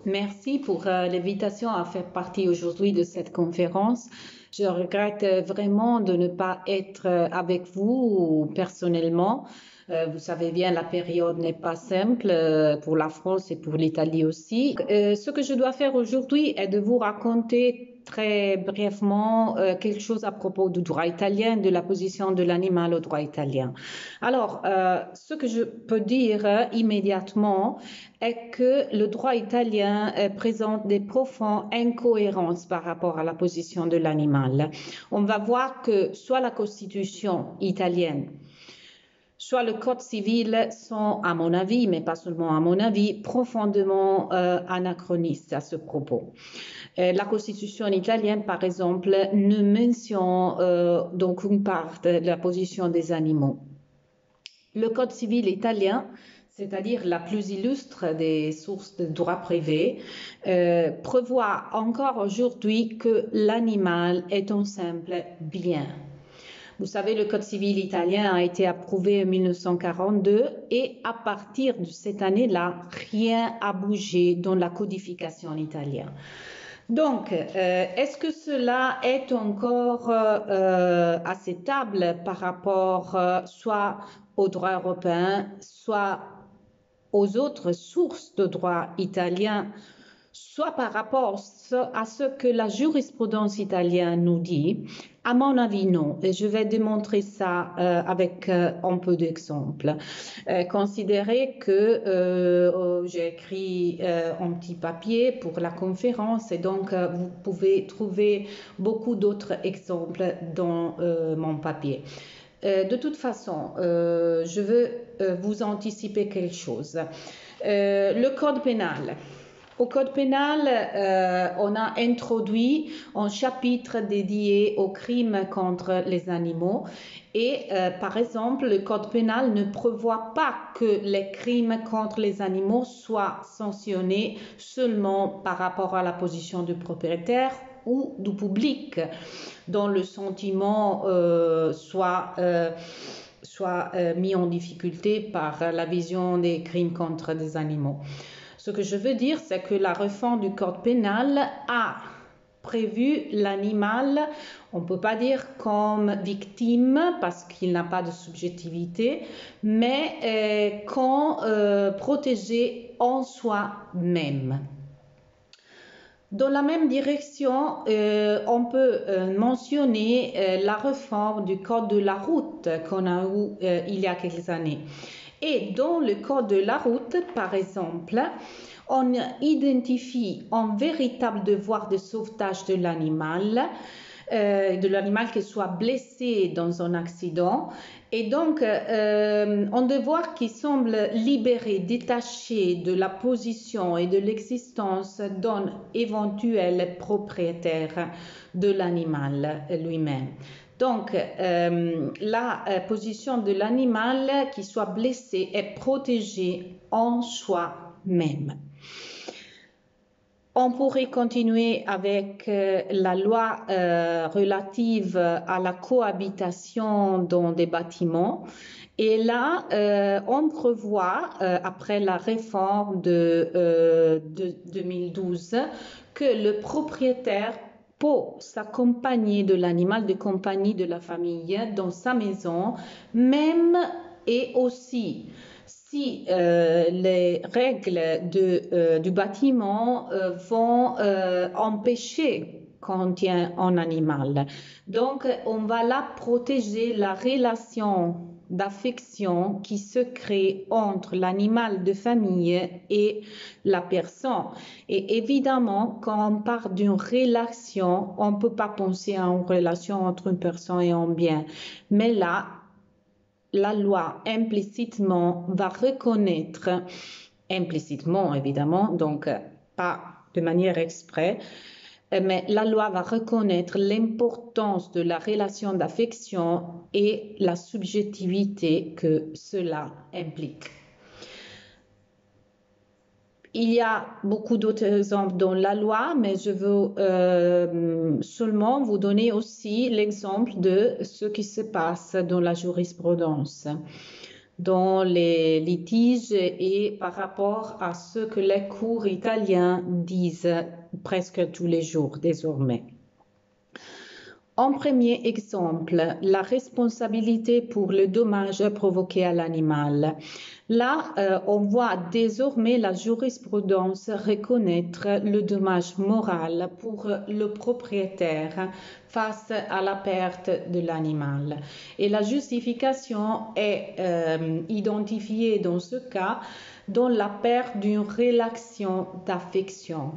Merci pour l'invitation à faire partie aujourd'hui de cette conférence. Je regrette vraiment de ne pas être avec vous personnellement. Vous savez bien, la période n'est pas simple pour la France et pour l'Italie aussi. Ce que je dois faire aujourd'hui est de vous raconter très brièvement quelque chose à propos du droit italien, de la position de l'animal au droit italien. Alors, ce que je peux dire immédiatement est que le droit italien présente des profondes incohérences par rapport à la position de l'animal. On va voir que soit la Constitution italienne, soit le Code civil sont, à mon avis, mais pas seulement à mon avis, profondément anachronistes à ce propos. La Constitution italienne, par exemple, ne mentionne donc une part de la position des animaux. Le Code civil italien, c'est-à-dire la plus illustre des sources de droit privé, prévoit encore aujourd'hui que l'animal est un simple bien. Vous savez, le Code civil italien a été approuvé en 1942 et à partir de cette année-là, rien n'a bougé dans la codification italienne. Donc, est-ce que cela est encore acceptable par rapport soit au droit européen, soit aux autres sources de droit italien, soit par rapport à ce que la jurisprudence italienne nous dit? À mon avis, non. Et je vais démontrer ça avec un peu d'exemples. Considérez que j'ai écrit un petit papier pour la conférence et donc vous pouvez trouver beaucoup d'autres exemples dans mon papier. De toute façon, je veux vous anticiper quelque chose. Le code pénal. Au code pénal, on a introduit un chapitre dédié aux crimes contre les animaux et par exemple, le code pénal ne prévoit pas que les crimes contre les animaux soient sanctionnés seulement par rapport à la position du propriétaire ou du public, dont le sentiment soit mis en difficulté par la vision des crimes contre des animaux. Ce que je veux dire, c'est que la réforme du code pénal a prévu l'animal, on ne peut pas dire comme victime parce qu'il n'a pas de subjectivité, mais comme protégé en soi-même. Dans la même direction, on peut mentionner la réforme du code de la route qu'on a eu il y a quelques années. Et dans le code de la route, par exemple, on identifie un véritable devoir de sauvetage de l'animal qui soit blessé dans un accident. Et donc, un devoir qui semble libéré, détaché de la position et de l'existence d'un éventuel propriétaire de l'animal lui-même. Donc, la position de l'animal qui soit blessé est protégée en soi-même. On pourrait continuer avec la loi relative à la cohabitation dans des bâtiments. Et là, on prévoit, après la réforme de 2012, que le propriétaire peut s'accompagner de l'animal de compagnie de la famille dans sa maison, même et aussi si les règles du bâtiment vont empêcher qu'on tienne un animal. Donc, on va là protéger la relation d'affection qui se crée entre l'animal de famille et la personne. Et évidemment, quand on parle d'une relation, on ne peut pas penser à une relation entre une personne et un bien. Mais là, la loi implicitement va reconnaître, implicitement évidemment, donc pas de manière exprès, mais la loi va reconnaître l'importance de la relation d'affection et la subjectivité que cela implique. Il y a beaucoup d'autres exemples dans la loi, mais je veux seulement vous donner aussi l'exemple de ce qui se passe dans la jurisprudence. dans les litiges et par rapport à ce que les cours italiens disent presque tous les jours désormais. En premier exemple, la responsabilité pour le dommage provoqué à l'animal. Là, on voit désormais la jurisprudence reconnaître le dommage moral pour le propriétaire face à la perte de l'animal. Et la justification est identifiée dans ce cas dans la perte d'une relation d'affection.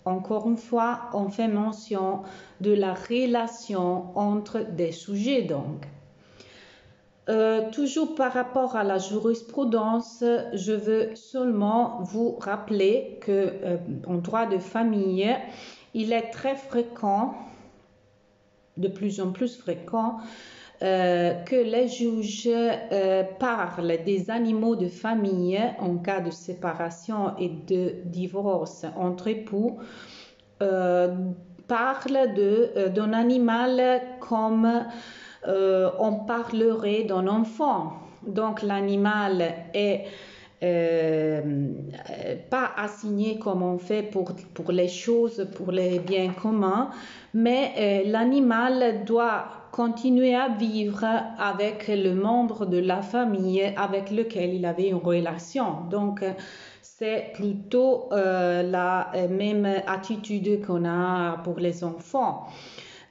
Encore une fois, on fait mention de la relation entre des sujets donc. Toujours par rapport à la jurisprudence, je veux seulement vous rappeler que en droit de famille, il est très fréquent, de plus en plus fréquent, que les juges parlent des animaux de famille en cas de séparation et de divorce entre époux, parlent d'un animal comme on parlerait d'un enfant. Donc l'animal est pas assigné comme on fait pour les choses, pour les biens communs, mais l'animal doit continuer à vivre avec le membre de la famille avec lequel il avait une relation. Donc, c'est plutôt la même attitude qu'on a pour les enfants,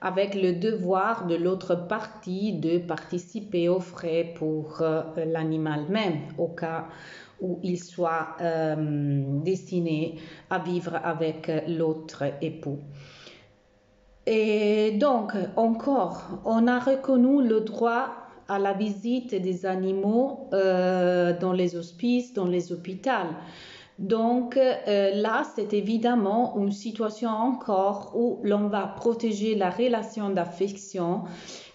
avec le devoir de l'autre partie de participer aux frais pour l'animal même, au cas où il soit destiné à vivre avec l'autre époux. Et donc, encore, on a reconnu le droit à la visite des animaux dans les hospices, dans les hôpitaux. Donc là, c'est évidemment une situation encore où l'on va protéger la relation d'affection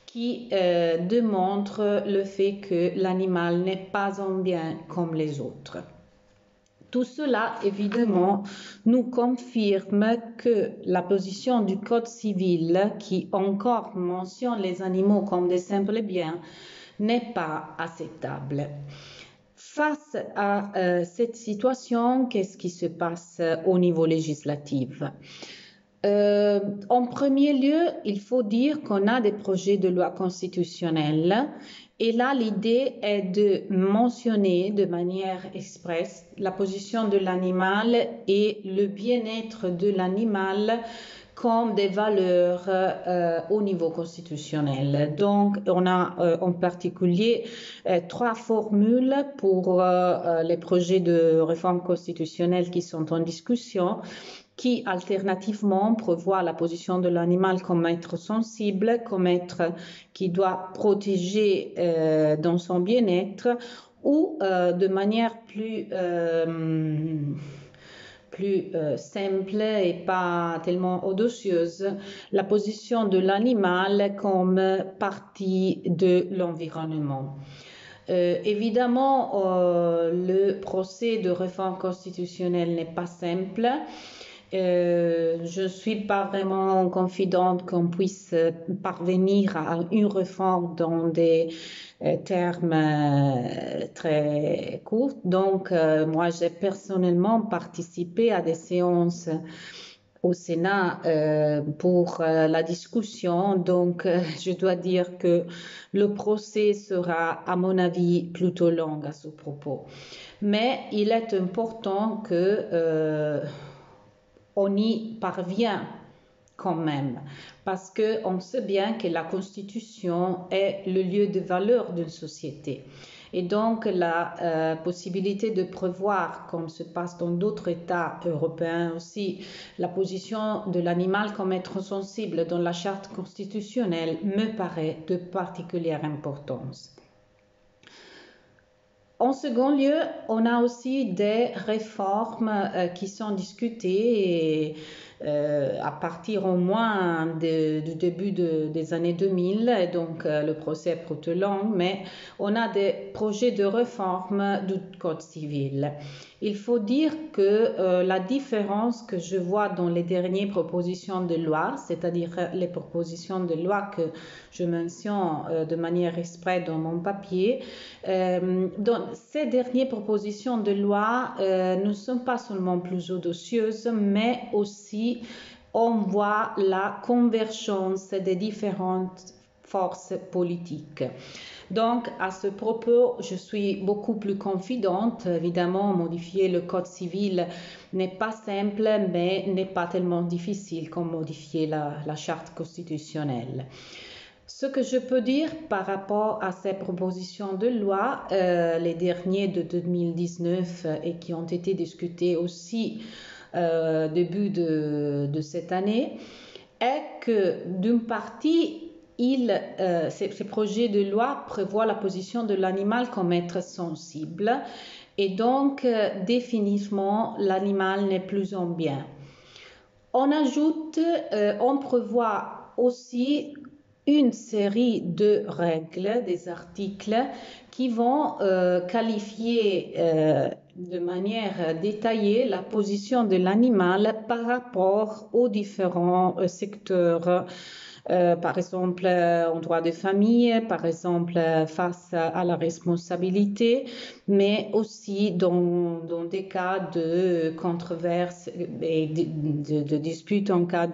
qui démontre le fait que l'animal n'est pas un bien comme les autres. Tout cela, évidemment, nous confirme que la position du Code civil, qui encore mentionne les animaux comme des simples biens, n'est pas acceptable. Face à cette situation, qu'est-ce qui se passe au niveau législatif? En premier lieu, il faut dire qu'on a des projets de loi constitutionnelle et là, l'idée est de mentionner de manière expresse la position de l'animal et le bien-être de l'animal comme des valeurs au niveau constitutionnel. Donc, on a en particulier 3 formules pour les projets de réforme constitutionnelle qui sont en discussion, qui alternativement prévoit la position de l'animal comme être sensible, comme être qui doit protéger dans son bien-être, ou de manière plus simple et pas tellement audacieuse, la position de l'animal comme partie de l'environnement. Évidemment, le procès de réforme constitutionnelle n'est pas simple. Je ne suis pas vraiment confidente qu'on puisse parvenir à une réforme dans des termes très courts. Donc, moi, j'ai personnellement participé à des séances au Sénat pour la discussion. Donc, je dois dire que le procès sera, à mon avis, plutôt long à ce propos. Mais il est important que on y parvient quand même, parce qu'on sait bien que la Constitution est le lieu de valeur d'une société. Et donc, la possibilité de prévoir, comme se passe dans d'autres États européens aussi, la position de l'animal comme être sensible dans la charte constitutionnelle me paraît de particulière importance. En second lieu, on a aussi des réformes qui sont discutées à partir au moins du début des années 2000. Et donc, le procès est plutôt long, mais on a des projets de réforme du Code civil. Il faut dire que la différence que je vois dans les dernières propositions de loi, c'est-à-dire les propositions de loi que je mentionne de manière exprès dans mon papier, dans ces dernières propositions de loi ne sont pas seulement plus audacieuses, mais aussi on voit la convergence des différentes forces politiques. Donc, à ce propos, je suis beaucoup plus confidente. Évidemment, modifier le Code civil n'est pas simple, mais n'est pas tellement difficile comme modifier la Charte constitutionnelle. Ce que je peux dire par rapport à ces propositions de loi, les derniers de 2019 et qui ont été discutés aussi début de cette année, est que d'une partie, ces projets de loi prévoient la position de l'animal comme être sensible et donc définitivement l'animal n'est plus en bien. On ajoute, on prévoit aussi une série de règles, des articles qui vont qualifier de manière détaillée la position de l'animal par rapport aux différents secteurs. Par exemple, en droit de famille, par exemple, face à la responsabilité, mais aussi dans des cas de controverses et de disputes en cas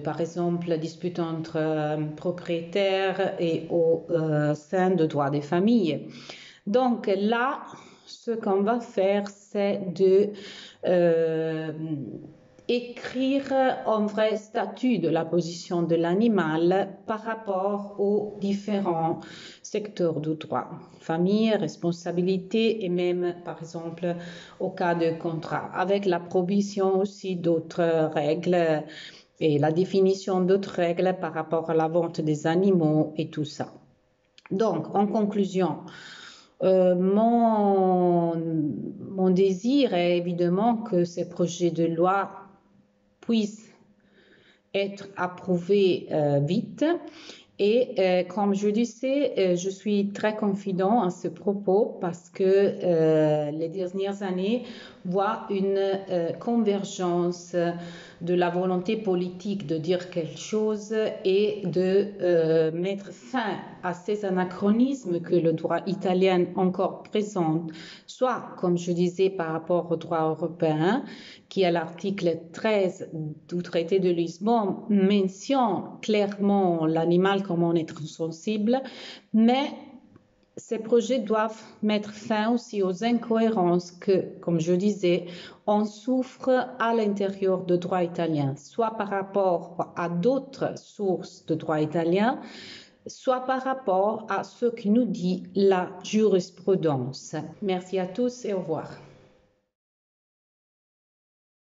par exemple, la dispute entre propriétaires et au sein de droit des familles. Donc là, ce qu'on va faire, c'est de écrire un vrai statut de la position de l'animal par rapport aux différents secteurs du droit, famille, responsabilité et même par exemple au cas de contrat, avec la provision aussi d'autres règles et la définition d'autres règles par rapport à la vente des animaux et tout ça. Donc, en conclusion, mon désir est évidemment que ces projets de loi puissent être approuvés vite. Et comme je disais, je suis très confident à ce propos parce que les dernières années voient une convergence de la volonté politique de dire quelque chose et de mettre fin à ces anachronismes que le droit italien encore présente, soit, comme je disais, par rapport au droit européen, qui à l'article 13 du traité de Lisbonne mentionne clairement l'animal comme un être sensible, mais ces projets doivent mettre fin aussi aux incohérences que, comme je disais, on souffre à l'intérieur du droit italien, soit par rapport à d'autres sources de droit italien, soit par rapport à ce que nous dit la jurisprudence. Merci à tous et au revoir.